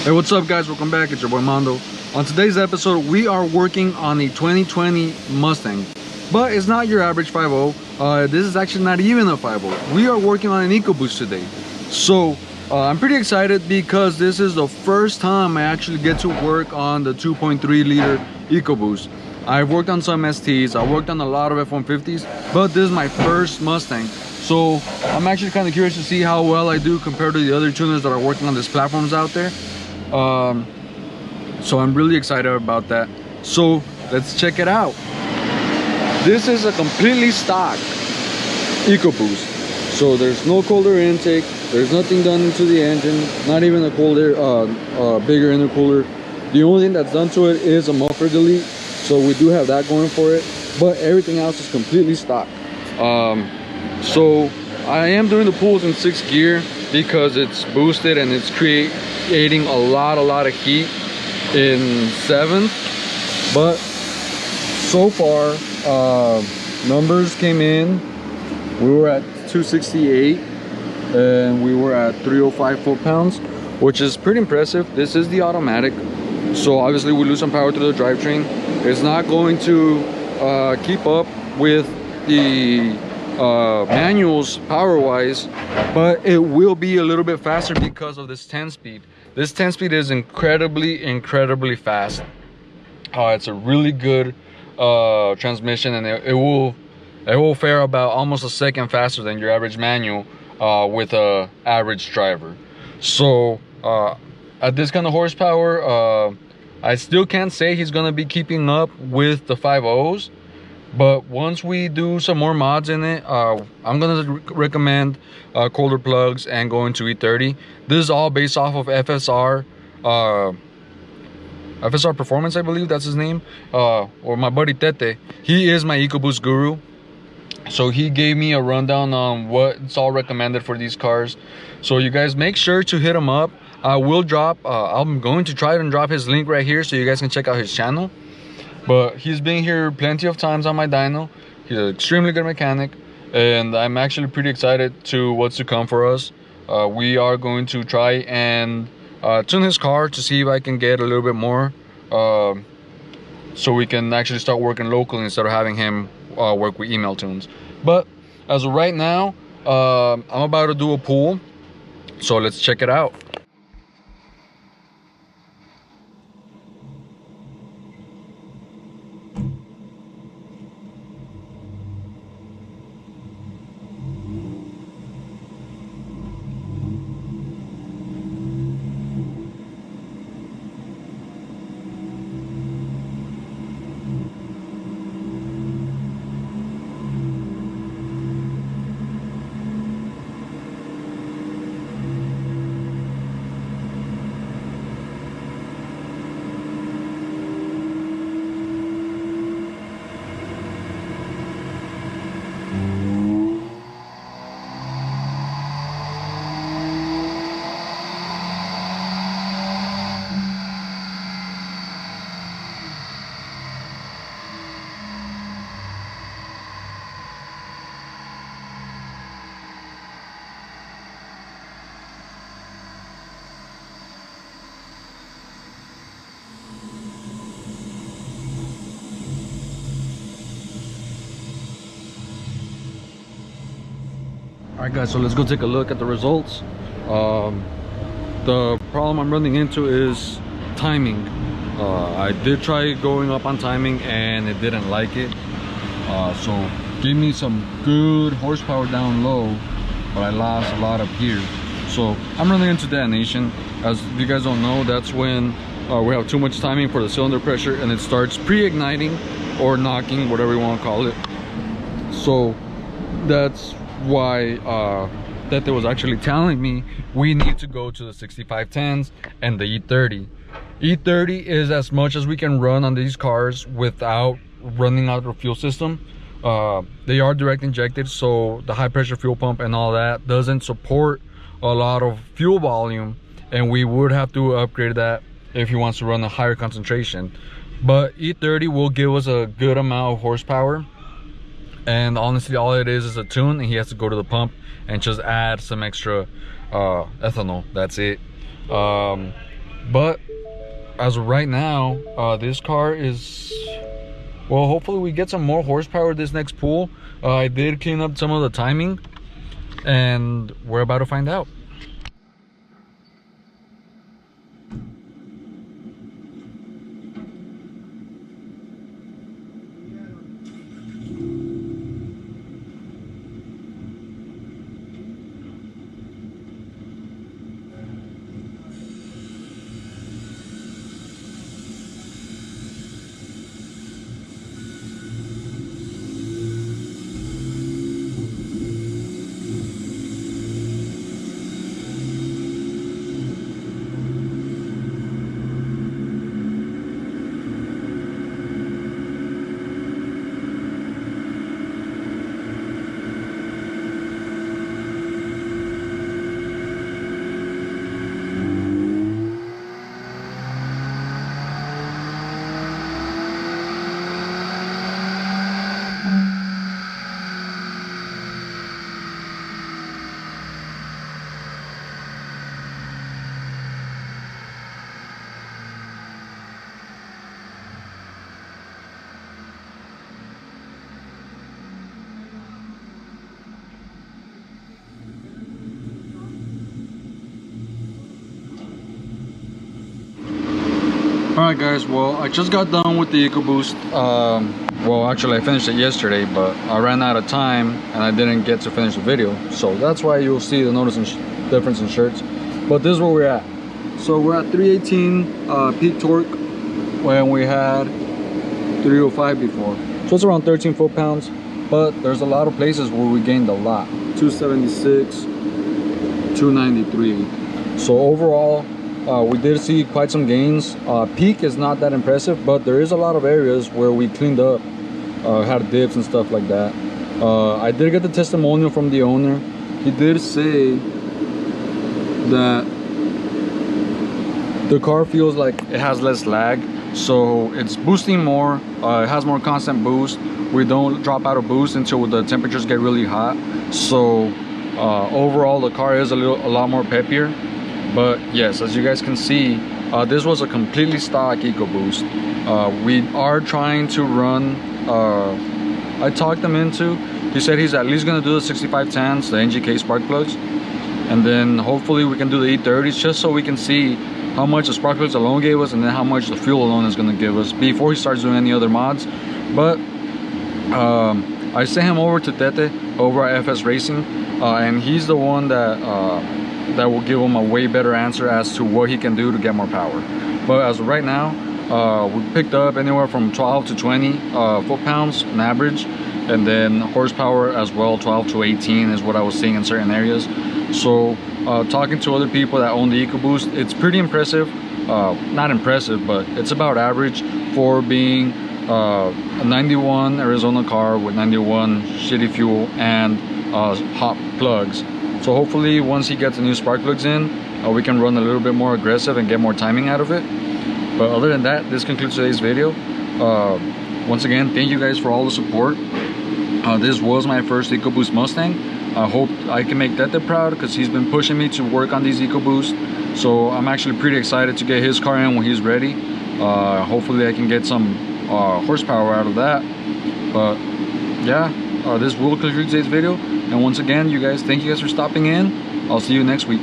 Hey, what's up guys, welcome back. It's your boy Mondo. On today's episode we are working on a 2020 Mustang, but it's not your average 5.0. This is actually not even a 5.0. We are working on an EcoBoost today. So I'm pretty excited because this is the first time I actually get to work on the 2.3 liter EcoBoost. I've worked on some STs, I worked on a lot of F-150s, but this is my first Mustang. So I'm actually kind of curious to see how well I do compared to the other tuners that are working on these platforms out there. So I'm really excited about that. So let's check it out. This is a completely stock EcoBoost. So there's no cold air intake, there's nothing done into the engine, not even a cold air, bigger intercooler. The only thing that's done to it is a muffler delete. So we do have that going for it, but everything else is completely stock. So I am doing the pulls in 6th gear because it's boosted and it's creating a lot of heat in 7th. But so far, numbers came in. We were at 268 and we were at 305 foot-pounds, which is pretty impressive. This is the automatic, so obviously we lose some power through the drivetrain. It's not going to keep up with the manuals power-wise, but it will be a little bit faster because of this 10-speed. This 10-speed is incredibly fast. It's a really good transmission, and it will fare about almost a second faster than your average manual with a average driver. So at this kind of horsepower, I still can't say he's gonna be keeping up with the 5.0s, but once we do some more mods in it, I'm gonna recommend colder plugs and going to E30. This is all based off of FSR Performance, I believe that's his name, or my buddy Tete. He is my EcoBoost guru, so he gave me a rundown on what's all recommended for these cars. So you guys make sure to hit him up. I will drop, I'm going to try and drop his link right here so you guys can check out his channel. But he's been here plenty of times on my dyno. He's an extremely good mechanic, and I'm actually pretty excited to what's to come for us. We are going to try and tune his car to see if I can get a little bit more, so we can actually start working locally instead of having him work with email tunes. But as of right now, I'm about to do a pull, so let's check it out. Alright guys, so let's go take a look at the results. The problem I'm running into is timing. I did try going up on timing and it didn't like it. So gave me some good horsepower down low, but I lost a lot up here. So I'm running into detonation. As you guys don't know, that's when we have too much timing for the cylinder pressure and it starts pre-igniting or knocking, whatever you want to call it. So that's why that was actually telling me we need to go to the 6510s and the E30. E30 is as much as we can run on these cars without running out the fuel system. They are direct injected, so the high pressure fuel pump and all that doesn't support a lot of fuel volume, and we would have to upgrade that if he wants to run a higher concentration. But E30 will give us a good amount of horsepower, and honestly all it is a tune, and he has to go to the pump and just add some extra ethanol. That's it. But as of right now, this car is, well, hopefully we get some more horsepower this next pull. I did clean up some of the timing, and we're about to find out. Alright guys, well, I just got done with the EcoBoost. Well, actually I finished it yesterday, but I ran out of time and I didn't get to finish the video, so that's why you'll see the difference in shirts. But this is where we're at. So we're at 318 peak torque when we had 305 before, so it's around 13 foot-pounds. But there's a lot of places where we gained a lot. 276, 293. So overall, we did see quite some gains. Peak is not that impressive, but there is a lot of areas where we cleaned up, had dips and stuff like that. I did get the testimonial from the owner. He did say that the car feels like it has less lag, so it's boosting more. It has more constant boost. We don't drop out of boost until the temperatures get really hot. So overall, the car is a lot more peppier. But yes, as you guys can see, this was a completely stock EcoBoost. We are trying to run, I talked him into, he said he's at least going to do the 6510s, the NGK spark plugs. And then hopefully we can do the E30s, just so we can see how much the spark plugs alone gave us and then how much the fuel alone is going to give us before he starts doing any other mods. But I sent him over to Tete over at FS Racing, and he's the one that will give him a way better answer as to what he can do to get more power. But as of right now, we picked up anywhere from 12 to 20 foot-pounds on average, and then horsepower as well, 12 to 18 is what I was seeing in certain areas. So talking to other people that own the EcoBoost, it's pretty impressive. Not impressive, but it's about average for being a 91 Arizona car with 91 shitty fuel and hot plugs. So hopefully once he gets the new spark plugs in, we can run a little bit more aggressive and get more timing out of it. But other than that, this concludes today's video. Once again, thank you guys for all the support. This was my first EcoBoost Mustang. I hope I can make Tete proud, because he's been pushing me to work on these EcoBoost. So I'm actually pretty excited to get his car in when he's ready. Hopefully I can get some horsepower out of that. But yeah, this will conclude today's video. And once again, you guys, thank you guys for stopping in. I'll see you next week.